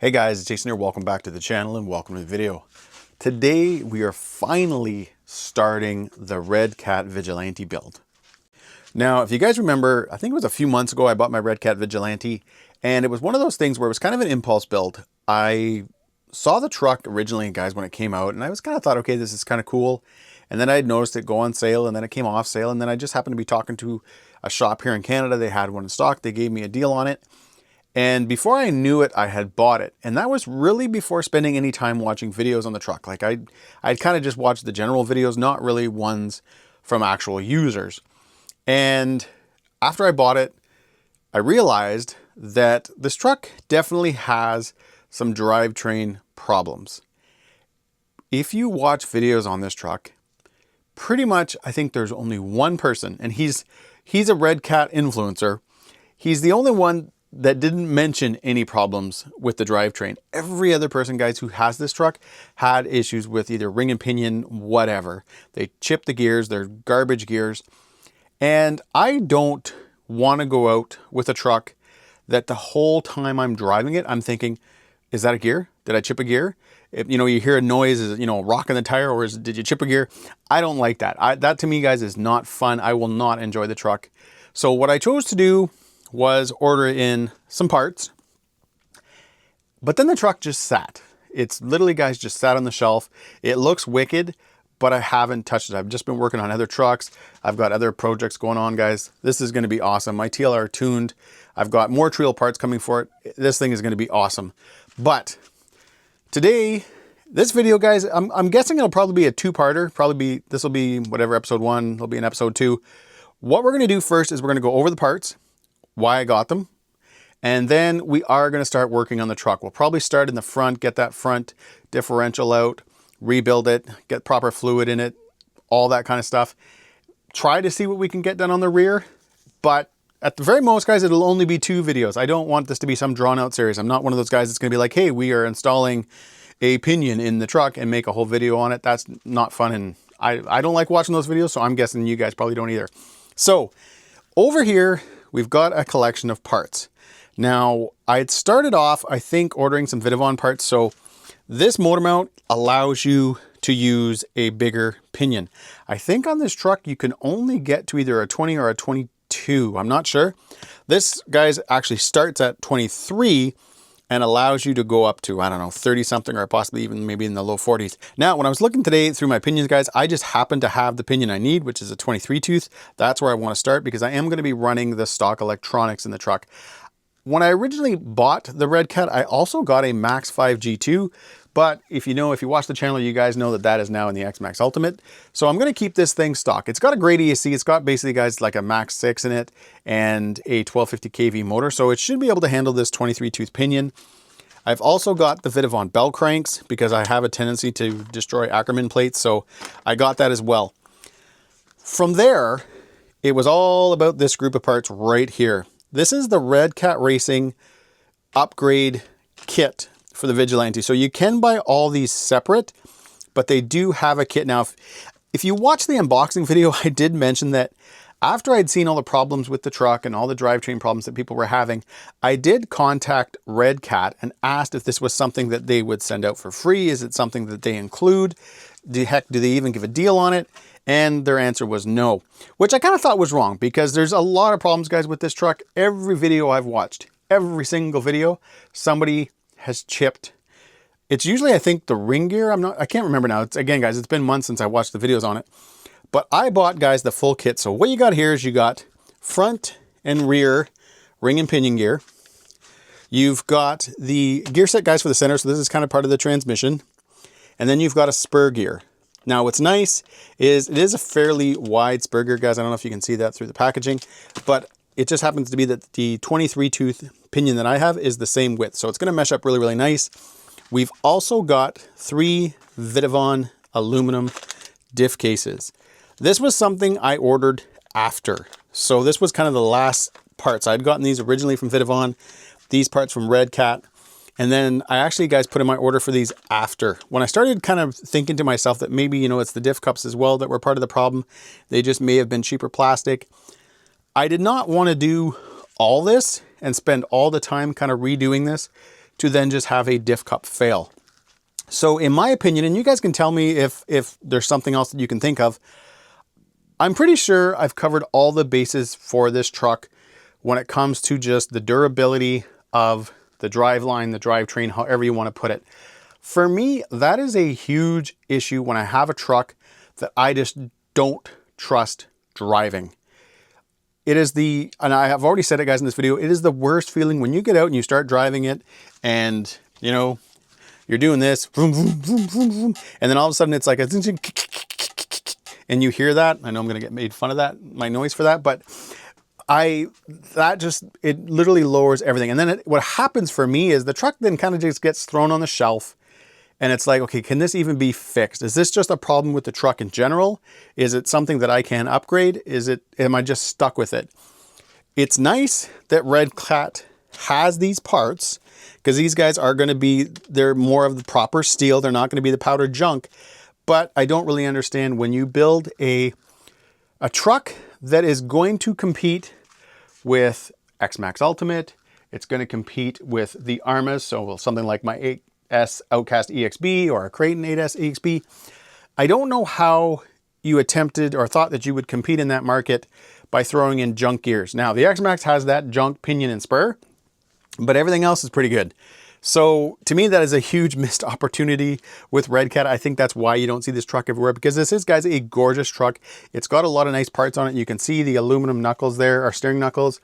Hey guys, it's Jason here. Welcome back to the channel and welcome to the video. Today we are finally starting the Redcat Vigilante build. Now, if you guys remember, I think it was a few months ago I bought my Redcat Vigilante, and it was one of those things where it was kind of an impulse build. I saw the truck originally, guys, when it came out, and I was kind of thought, okay, this is kind of cool. And then I had noticed it go on sale, and then it came off sale, and then I just happened to be talking to a shop here in Canada. They had one in stock. They gave me a deal on it. And before I knew it, I had bought it. And that was really before spending any time watching videos on the truck. Like I'd kind of just watched the general videos, not really ones from actual users. And after I bought it, I realized that this truck definitely has some drivetrain problems. If you watch videos on this truck, pretty much I think there's only one person, and he's a Redcat influencer. He's the only one that didn't mention any problems with the drivetrain. Every other person, guys, who has this truck had issues with either ring and pinion, whatever. They chipped the gears, they're garbage gears. And I don't want to go out with a truck that the whole time I'm driving it, I'm thinking, is that a gear? Did I chip a gear? If, you hear a noise, is it, rocking the tire, or did you chip a gear? I don't like that. That to me, guys, is not fun. I will not enjoy the truck. So what I chose to do was order in some parts, but then the truck just sat. It's literally, guys, just sat on the shelf. It looks wicked, but I haven't touched it. I've just been working on other trucks. I've got other projects going on, guys. This is going to be awesome. My TLR tuned. I've got more trail parts coming for it. This thing is going to be awesome. But today, this video, guys, I'm guessing it'll probably be a two-parter. This will be whatever, episode 1. It'll be an episode 2. What we're going to do first is we're going to go over the parts, why I got them, and then we are going to start working on the truck. We'll probably start in the front, get that front differential out, rebuild it, get proper fluid in it, all that kind of stuff. Try to see what we can get done on the rear, but at the very most, guys, it'll only be 2 videos. I don't want this to be some drawn out series. I'm not one of those guys that's going to be like, hey, we are installing a pinion in the truck and make a whole video on it. That's not fun, and I don't like watching those videos, so I'm guessing you guys probably don't either. So over here, we've got a collection of parts. Now, I had started off, I think, ordering some Vigilante parts. So this motor mount allows you to use a bigger pinion. I think on this truck, you can only get to either a 20 or a 22. I'm not sure. This, guys, actually starts at 23 and allows you to go up to, I don't know, 30 something, or possibly even maybe in the low 40s. Now, when I was looking today through my pinions, guys, I just happen to have the pinion I need, which is a 23 tooth. That's where I want to start because I am going to be running the stock electronics in the truck. When I originally bought the Redcat, I also got a Max 5 G2, but if you watch the channel, you guys know that that is now in the X-Maxx Ultimate. So I'm going to keep this thing stock. It's got a great ESC. It's got basically, guys, like a Max 6 in it and a 1250 kV motor. So it should be able to handle this 23 tooth pinion. I've also got the Vigilante bell cranks because I have a tendency to destroy Ackerman plates. So I got that as well. From there, it was all about this group of parts right here. This is the Redcat Racing upgrade kit for the Vigilante. So you can buy all these separate, but they do have a kit. Now, if you watch the unboxing video, I did mention that after I'd seen all the problems with the truck and all the drivetrain problems that people were having, I did contact Redcat and asked if this was something that they would send out for free. Is it something that they include? Do they even give a deal on it? And their answer was no, which I kind of thought was wrong because there's a lot of problems, guys, with this truck. Every video I've watched, every single video, somebody has chipped. It's usually, I think, the ring gear. I can't remember now. Again, guys, it's been months since I watched the videos on it. But I bought, guys, the full kit. So what you got here is you got front and rear ring and pinion gear. You've got the gear set, guys, for the center. So this is kind of part of the transmission. And then you've got a spur gear. Now, what's nice is it is a fairly wide spur gear, guys. I don't know if you can see that through the packaging, but it just happens to be that the 23 tooth pinion that I have is the same width. So it's going to mesh up really, really nice. We've also got 3 Vigilante aluminum diff cases. This was something I ordered after. So this was kind of the last parts. I'd gotten these originally from Vigilante, these parts from Redcat. And then I actually, guys, put in my order for these after. When I started kind of thinking to myself that maybe, it's the diff cups as well that were part of the problem. They just may have been cheaper plastic. I did not want to do all this and spend all the time kind of redoing this to then just have a diff cup fail. So in my opinion, and you guys can tell me if there's something else that you can think of, I'm pretty sure I've covered all the bases for this truck when it comes to just the durability of the driveline, the drivetrain, however you want to put it. For me, that is a huge issue when I have a truck that I just don't trust driving. It is and I have already said it, guys, in this video, it is the worst feeling when you get out and you start driving it and, you know, you're doing this, vroom, vroom, vroom, vroom, vroom, and then all of a sudden it's like a, and you hear that. I know I'm going to get made fun of that, my noise for that, but it literally lowers everything. And then what happens for me is the truck then kind of just gets thrown on the shelf. And it's like, okay, can this even be fixed? Is this just a problem with the truck in general? Is it something that I can upgrade? Am I just stuck with it? It's nice that Redcat has these parts, because these guys are going to be, they're more of the proper steel. They're not going to be the powdered junk. But I don't really understand when you build a truck that is going to compete with X-Maxx Ultimate. It's going to compete with the Armas. So something like my 8S Outcast EXB or a Creighton 8S EXB. I don't know how you attempted or thought that you would compete in that market by throwing in junk gears. Now, the X-Maxx has that junk pinion and spur, but everything else is pretty good. So to me, that is a huge missed opportunity with Redcat. I think that's why you don't see this truck everywhere, because this is, guys, a gorgeous truck. It's got a lot of nice parts on it. You can see the aluminum knuckles there, or steering knuckles,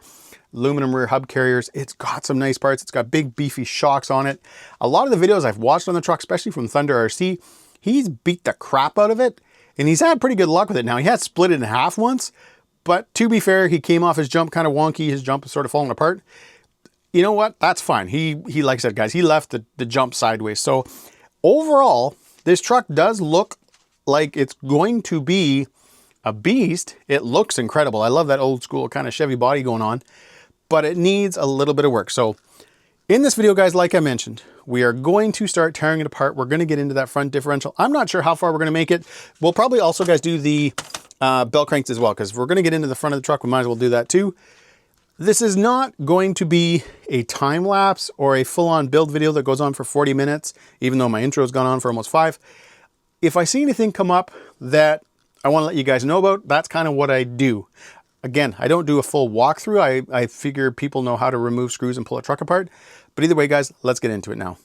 aluminum rear hub carriers. It's got some nice parts. It's got big beefy shocks on it. A lot of the videos I've watched on the truck, especially from Thunder RC, he's beat the crap out of it, and he's had pretty good luck with it. Now, he had split it in half once, but to be fair, he came off his jump kind of wonky. His jump is sort of falling apart. You know what? That's fine. He like I said, guys, he left the jump sideways. So overall, this truck does look like it's going to be a beast. It looks incredible. I love that old school kind of Chevy body going on, but it needs a little bit of work. So in this video, guys, like I mentioned, we are going to start tearing it apart. We're going to get into that front differential. I'm not sure how far we're going to make it. We'll probably also, guys, do the bell cranks as well, because if we're going to get into the front of the truck, we might as well do that too. This is not going to be a time lapse or a full-on build video that goes on for 40 minutes, even though my intro has gone on for almost 5. If I see anything come up that I want to let you guys know about, that's kind of what I do. Again, I don't do a full walkthrough. I figure people know how to remove screws and pull a truck apart. But either way, guys, let's get into it now.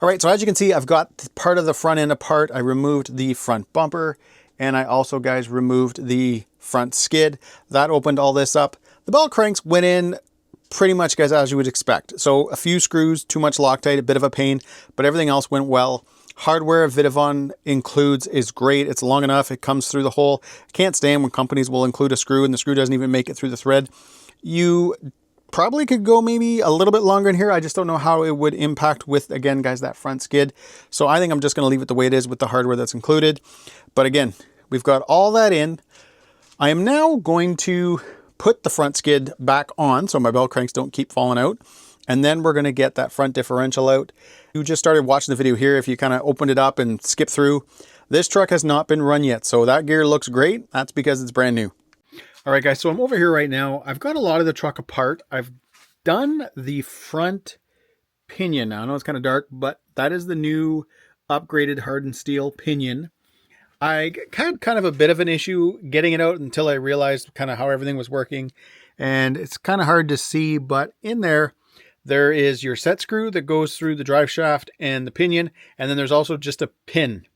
All right, so as you can see, I've got part of the front end apart. I removed the front bumper, and I also, guys, removed the front skid. That opened all this up. The bell cranks went in pretty much, guys, as you would expect. So a few screws, too much Loctite, a bit of a pain, but everything else went well. Hardware Vidavon includes is great. It's long enough. It comes through the hole. Can't stand when companies will include a screw and the screw doesn't even make it through the thread. You probably could go maybe a little bit longer in here. I just don't know how it would impact with, again, guys, that front skid. So I think I'm just going to leave it the way it is with the hardware that's included. But again, we've got all that in. I am now going to put the front skid back on so my bell cranks don't keep falling out. And then we're going to get that front differential out. You just started watching the video here. If you kind of opened it up and skip through, this truck has not been run yet. So that gear looks great. That's because it's brand new. All right, guys. So I'm over here right now. I've got a lot of the truck apart. I've done the front pinion. Now I know it's kind of dark, but that is the new upgraded hardened steel pinion. I had kind of a bit of an issue getting it out until I realized kind of how everything was working. And it's kind of hard to see, but in there is your set screw that goes through the drive shaft and the pinion. And then there's also just a pin.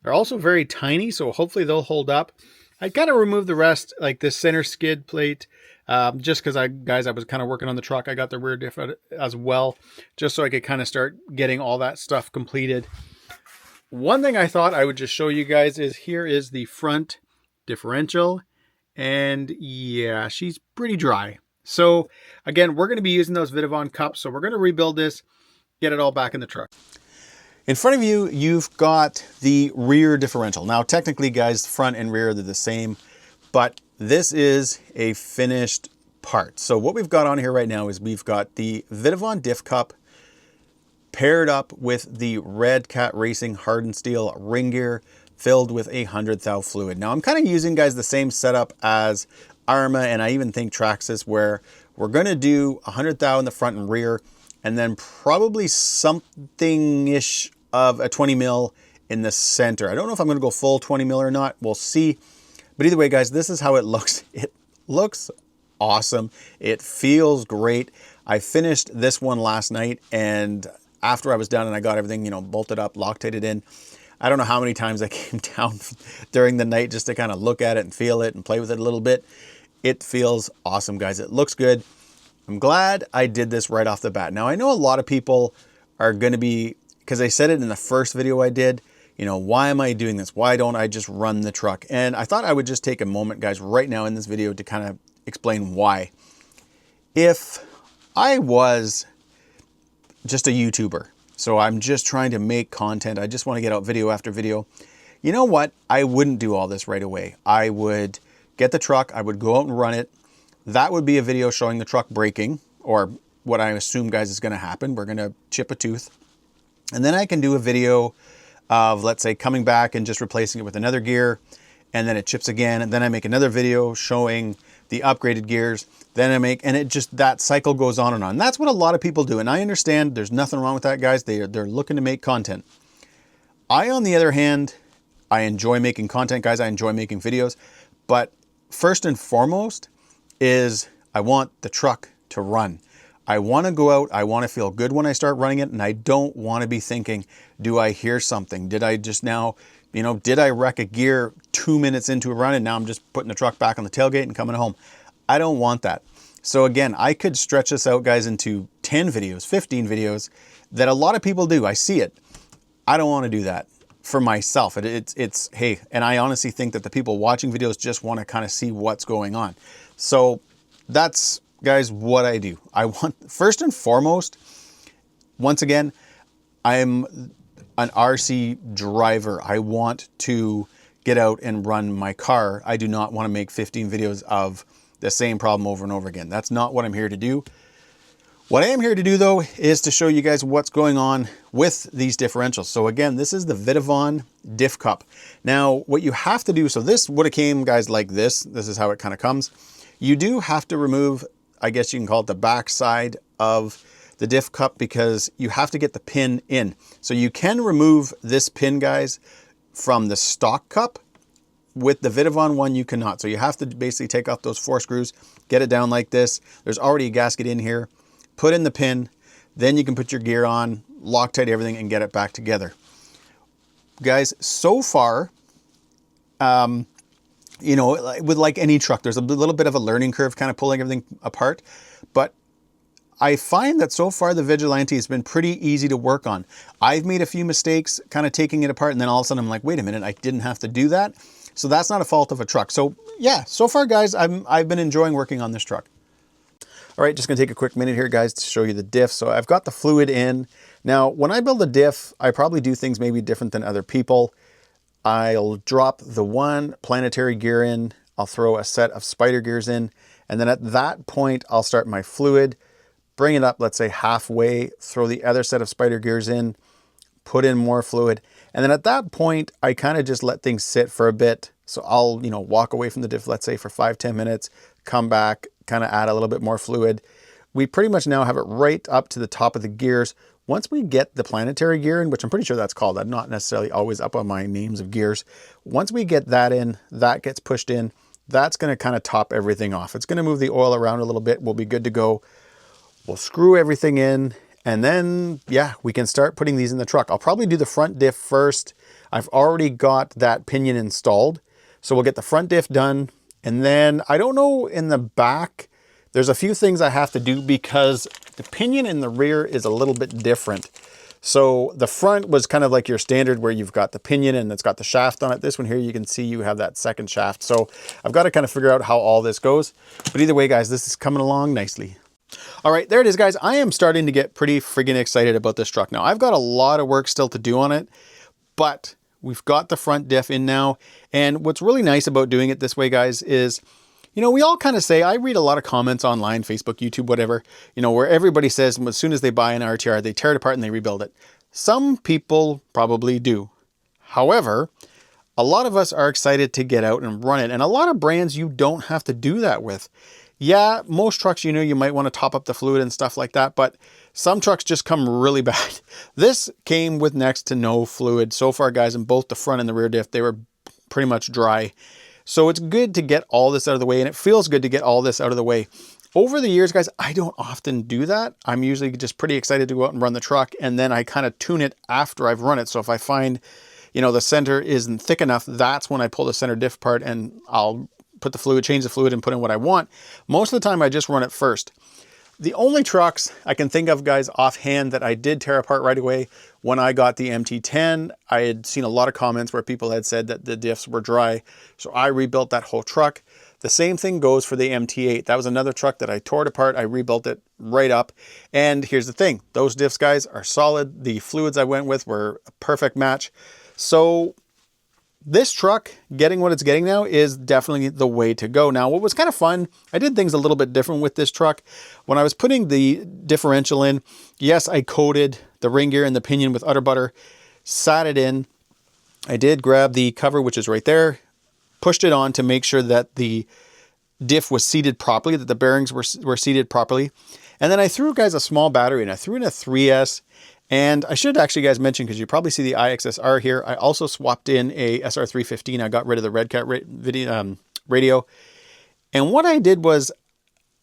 They're also very tiny, so hopefully they'll hold up. I kind of removed the rest, like this center skid plate, just because I was kind of working on the truck. I got the rear diff as well, just so I could kind of start getting all that stuff completed. One thing I thought I would just show you guys is here is the front differential. And yeah, she's pretty dry. So again, we're going to be using those Vidavon cups. So we're going to rebuild this, get it all back in the truck. In front of you, you've got the rear differential. Now, technically, guys, front and rear, they're the same, but this is a finished part. So what we've got on here right now is we've got the Vidavon diff cup paired up with the Redcat Racing hardened steel ring gear filled with 100 thou fluid. Now I'm kind of using, guys, the same setup as Arma, and I even think Traxxas, where we're going to do 100 thou in the front and rear, and then probably something-ish of a 20 mil in the center. I don't know if I'm going to go full 20 mil or not. We'll see. But either way, guys, this is how it looks. It looks awesome. It feels great. I finished this one last night, and after I was done and I got everything, you know, bolted up, Loctited in, I don't know how many times I came down during the night just to kind of look at it and feel it and play with it a little bit. It feels awesome, guys. It looks good. I'm glad I did this right off the bat. Now, I know a lot of people are going to be, because I said it in the first video I did, you know, why am I doing this? Why don't I just run the truck? And I thought I would just take a moment, guys, right now in this video to kind of explain why. If I was just a YouTuber, so I'm just trying to make content, I just want to get out video after video, you know what? I wouldn't do all this right away. I would get the truck, I would go out and run it. That would be a video showing the truck breaking, or what I assume, guys, is going to happen. We're going to chip a tooth. And then I can do a video of, let's say, coming back and just replacing it with another gear, and then it chips again, and then I make another video showing the upgraded gears, then I make, and it just, that cycle goes on and on. And that's what a lot of people do, and I understand there's nothing wrong with that, guys. They're looking to make content. I, on the other hand, I enjoy making content, guys. I enjoy making videos, but first and foremost is I want the truck to run. I want to go out, I want to feel good when I start running it, and I don't want to be thinking, do I hear something? Did I just now, you know, did I wreck a gear 2 minutes into a run and now I'm just putting the truck back on the tailgate and coming home? I don't want that. So again, I could stretch this out, guys, into 10 videos, 15 videos that a lot of people do. I see it. I don't want to do that for myself. It's hey, and I honestly think that the people watching videos just want to kind of see what's going on. So that's, guys, what I do. I want, first and foremost, once again, I'm an RC driver. I want to get out and run my car. I do not want to make 15 videos of the same problem over and over again. That's not what I'm here to do. What I am here to do, though, is to show you guys what's going on with these differentials. So again, this is the Vigilante diff cup. Now, what you have to do, so this would have came, guys, like this. This is how it kind of comes. You do have to remove, I guess you can call it the back side of the diff cup, because you have to get the pin in. So you can remove this pin, guys, from the stock cup. With the Vigilante one, you cannot. So you have to basically take off those 4 screws, get it down like this. There's already a gasket in here. Put in the pin, then you can put your gear on, Loctite everything, and get it back together. Guys, so far, you know, with like any truck, there's a little bit of a learning curve kind of pulling everything apart. But I find that so far the Vigilante has been pretty easy to work on. I've made a few mistakes kind of taking it apart, and then all of a sudden I'm like, wait a minute, I didn't have to do that. So that's not a fault of a truck. So yeah, so far, guys, I've been enjoying working on this truck. All right, just gonna take a quick minute here, guys, to show you the diff. So I've got the fluid in. Now, when I build a diff, I probably do things maybe different than other people. I'll drop the one planetary gear in, I'll throw a set of spider gears in, and then at that point, I'll start my fluid, bring it up, let's say halfway, throw the other set of spider gears in, put in more fluid, and then at that point, I kind of just let things sit for a bit. So I'll, you know, walk away from the diff, let's say for 5-10 minutes, come back, kind of add a little bit more fluid. We pretty much now have it right up to the top of the gears. Once we get the planetary gear in, which I'm pretty sure that's called, I'm not necessarily always up on my names of gears. Once we get that in, that gets pushed in, that's going to kind of top everything off. It's going to move the oil around a little bit. We'll be good to go. We'll screw everything in, and then, yeah, we can start putting these in the truck. I'll probably do the front diff first. I've already got that pinion installed. So we'll get the front diff done. And then I don't know in the back, there's a few things I have to do because the pinion in the rear is a little bit different. So the front was kind of like your standard where you've got the pinion and it's got the shaft on it. This one here, you can see you have that second shaft. So I've got to kind of figure out how all this goes. But either way, guys, this is coming along nicely. All right, there it is, guys. I am starting to get pretty friggin' excited about this truck now. I've got a lot of work still to do on it, but we've got the front diff in now. And what's really nice about doing it this way, guys, is, you know, we all kind of say, I read a lot of comments online, Facebook, YouTube, whatever, you know, where everybody says as soon as they buy an RTR, they tear it apart and they rebuild it. Some people probably do. However, a lot of us are excited to get out and run it. And a lot of brands you don't have to do that with. Yeah, most trucks, you know, you might want to top up the fluid and stuff like that, but some trucks just come really bad. This came with next to no fluid so far, guys, in both the front and the rear diff. They were pretty much dry. So it's good to get all this out of the way, and it feels good to get all this out of the way. Over the years, guys, I don't often do that. I'm usually just pretty excited to go out and run the truck, and then I kind of tune it after I've run it. So if I find, you know, the center isn't thick enough, that's when I pull the center diff apart and I'll put the fluid, change the fluid, and put in what I want. Most of the time, I just run it first. The only trucks I can think of, guys, offhand that I did tear apart right away, when I got the MT10, I had seen a lot of comments where people had said that the diffs were dry. So I rebuilt that whole truck. The same thing goes for the MT8. That was another truck that I tore it apart. I rebuilt it right up. And here's the thing. Those diffs, guys, are solid. The fluids I went with were a perfect match. So this truck, getting what it's getting now, is definitely the way to go. Now, what was kind of fun, I did things a little bit different with this truck. When I was putting the differential in, yes, I coated the ring gear and the pinion with Utter Butter, sat it in. I did grab the cover, which is right there, pushed it on to make sure that the diff was seated properly, that the bearings were seated properly. And then I threw, guys, a small battery, and I threw in a 3S. And I should actually, guys, mention, because you probably see the IXSR here, I also swapped in a SR315. I got rid of the Redcat radio. And what I did was,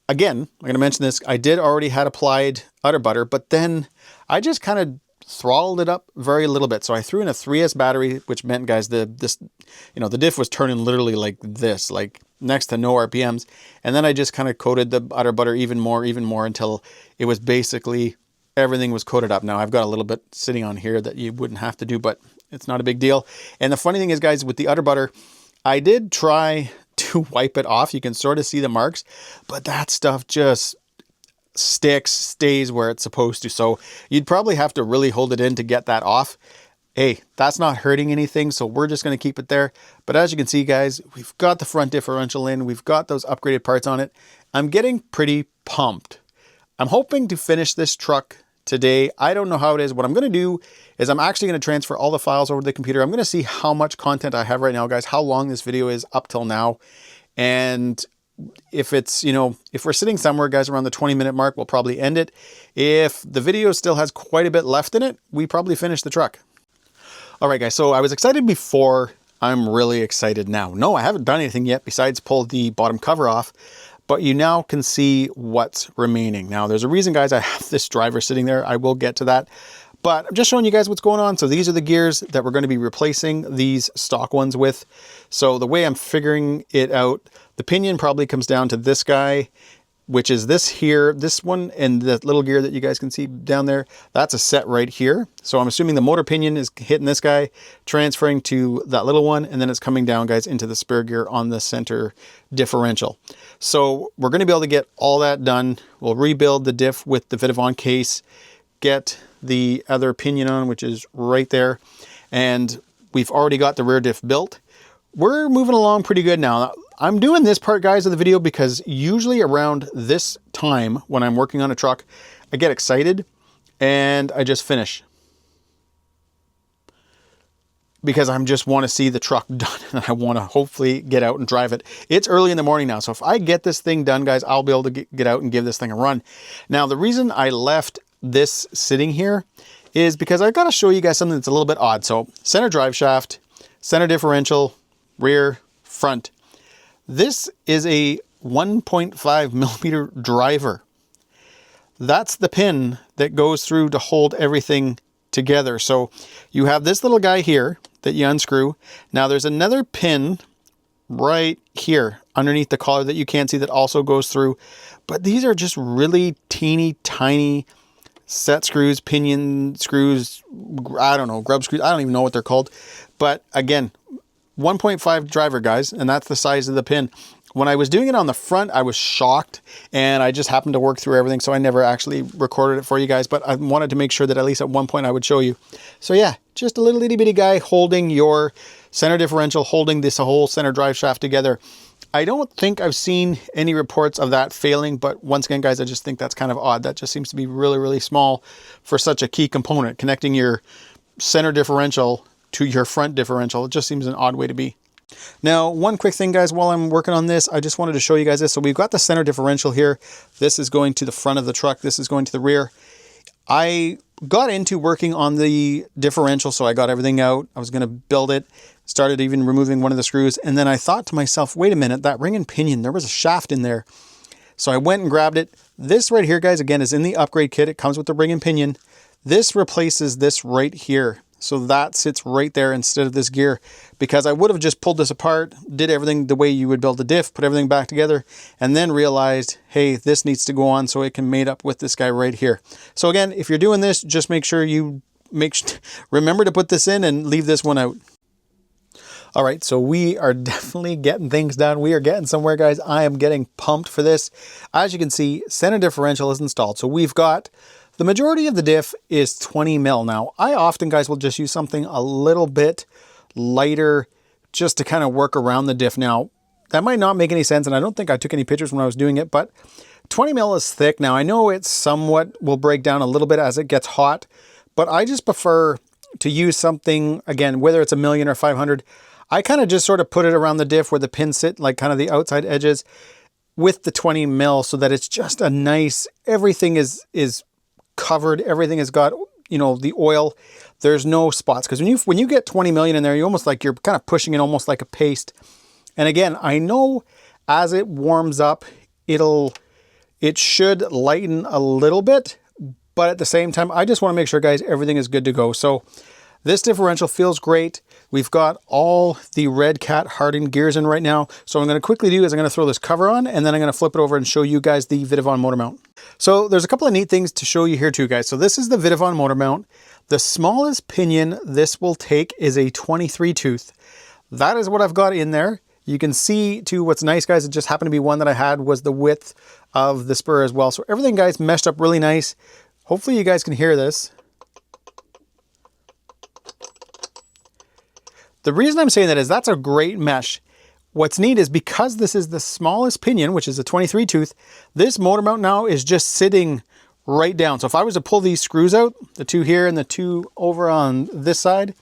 again, I'm going to mention this, I did already had applied Utter Butter, but then I just kind of throttled it up very little bit. So I threw in a 3S battery, which meant, guys, the diff was turning literally like this, like next to no RPMs. And then I just kind of coated the Utter Butter even more until it was basically everything was coated up. Now I've got a little bit sitting on here that you wouldn't have to do, but it's not a big deal. And the funny thing is, guys, with the Utter Butter, I did try to wipe it off. You can sort of see the marks, but that stuff just stays where it's supposed to. So you'd probably have to really hold it in to get that off. Hey, that's not hurting anything, so we're just going to keep it there. But as you can see, guys, we've got the front differential in. We've got those upgraded parts on it. I'm getting pretty pumped. I'm hoping to finish this truck today. I don't know how it is. What I'm going to do is I'm actually going to transfer all the files over to the computer. I'm going to see how much content I have right now, guys, how long this video is up till now. And if it's, you know, if we're sitting somewhere, guys, around the 20-minute mark, we'll probably end it. If the video still has quite a bit left in it, we probably finish the truck. All right, guys, so I was excited before. I'm really excited now. No, I haven't done anything yet besides pull the bottom cover off. But you now can see what's remaining. Now, there's a reason, guys, I have this driver sitting there. I will get to that. But I'm just showing you guys what's going on. So these are the gears that we're going to be replacing these stock ones with. So the way I'm figuring it out, the pinion probably comes down to this guy, which is this here, this one, and the little gear that you guys can see down there. That's a set right here. So I'm assuming the motor pinion is hitting this guy, transferring to that little one, and then it's coming down, guys, into the spur gear on the center differential. So we're going to be able to get all that done. We'll rebuild the diff with the Vitavon case, get the other pinion on, which is right there. And we've already got the rear diff built. We're moving along pretty good now. I'm doing this part, guys, of the video because usually around this time when I'm working on a truck, I get excited and I just finish. Because I just want to see the truck done and I want to hopefully get out and drive it. It's early in the morning now, so if I get this thing done, guys, I'll be able to get out and give this thing a run. Now, the reason I left this sitting here is because I've got to show you guys something that's a little bit odd. So center drive shaft, center differential, rear, front. This is a 1.5 millimeter driver. That's the pin that goes through to hold everything together. So you have this little guy here that you unscrew. Now there's another pin right here underneath the collar that you can't see that also goes through. But these are just really teeny tiny set screws, pinion screws, I don't know, grub screws. I don't even know what they're called. But again, 1.5 driver, guys, and that's the size of the pin. When I was doing it on the front, I was shocked and I just happened to work through everything. So I never actually recorded it for you guys, but I wanted to make sure that at least at one point I would show you. So yeah, just a little itty bitty guy holding your center differential, holding this whole center drive shaft together. I don't think I've seen any reports of that failing, but once again, guys, I just think that's kind of odd. That just seems to be really, really small for such a key component. Connecting your center differential to your front differential, it just seems an odd way to be. Now, one quick thing, guys, while I'm working on this, I just wanted to show you guys this. So we've got the center differential here. This is going to the front of the truck. This is going to the rear. I got into working on the differential, so I got everything out. I was going to build it, started even removing one of the screws, and then I thought to myself, wait a minute, that ring and pinion, there was a shaft in there. So I went and grabbed it. This right here, guys, again, is in the upgrade kit. It comes with the ring and pinion. This replaces this right here. So that sits right there instead of this gear, because I would have just pulled this apart, did everything the way you would build a diff, put everything back together, and then realized, hey, this needs to go on so it can mate up with this guy right here. So again, if you're doing this, just make sure you remember to put this in and leave this one out. All right, so we are definitely getting things done. We are getting somewhere, guys. I am getting pumped for this. As you can see, center differential is installed. So we've got the majority of the diff is 20 mil. Now, I often, guys, will just use something a little bit lighter just to kind of work around the diff. Now, that might not make any sense, and I don't think I took any pictures when I was doing it, but 20 mil is thick. Now, I know it somewhat will break down a little bit as it gets hot, but I just prefer to use something, again, whether it's 1,000,000 or 500, I kind of just sort of put it around the diff where the pins sit, like kind of the outside edges with the 20 mil, so that it's just a nice, everything is covered, everything has got, you know, the oil, there's no spots, because when you get 20 million in there, you almost like you're kind of pushing it almost like a paste. And again, I know as it warms up, it should lighten a little bit, but at the same time, I just want to make sure, guys, everything is good to go. So this differential feels great. We've got all the Redcat hardened gears in right now. So what I'm going to quickly do is I'm going to throw this cover on, and then I'm going to flip it over and show you guys the Vigilante motor mount. So there's a couple of neat things to show you here too, guys. So this is the Vigilante motor mount. The smallest pinion this will take is a 23 tooth. That is what I've got in there. You can see too, what's nice, guys, it just happened to be one that I had was the width of the spur as well. So everything, guys, meshed up really nice. Hopefully you guys can hear this. The reason I'm saying that is that's a great mesh. What's neat is because this is the smallest pinion, which is a 23 tooth, this motor mount now is just sitting right down. So if I was to pull these screws out, the two here and the two over on this side,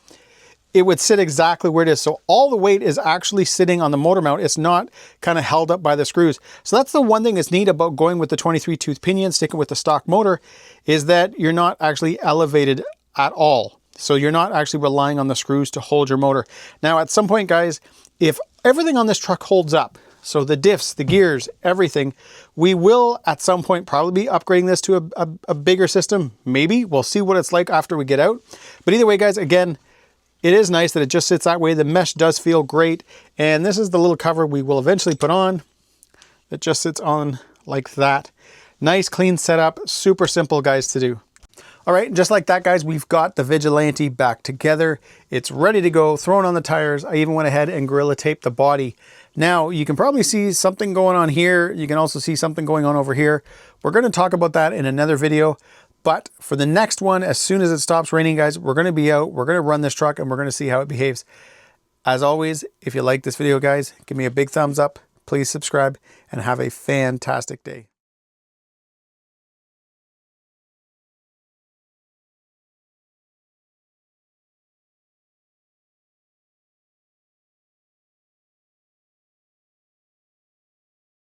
it would sit exactly where it is. So all the weight is actually sitting on the motor mount. It's not kind of held up by the screws. So that's the one thing that's neat about going with the 23 tooth pinion, sticking with the stock motor, is that you're not actually elevated at all. So you're not actually relying on the screws to hold your motor. Now, at some point, guys, if everything on this truck holds up, so the diffs, the gears, everything, we will at some point probably be upgrading this to a bigger system. Maybe. We'll see what it's like after we get out. But either way, guys, again, it is nice that it just sits that way. The mesh does feel great. And this is the little cover we will eventually put on. It just sits on like that. Nice, clean setup. Super simple, guys, to do. All right, just like that, guys, we've got the Vigilante back together. It's ready to go, thrown on the tires. I even went ahead and Gorilla taped the body. Now, you can probably see something going on here. You can also see something going on over here. We're going to talk about that in another video. But for the next one, as soon as it stops raining, guys, we're going to be out. We're going to run this truck, and we're going to see how it behaves. As always, if you like this video, guys, give me a big thumbs up. Please subscribe, and have a fantastic day.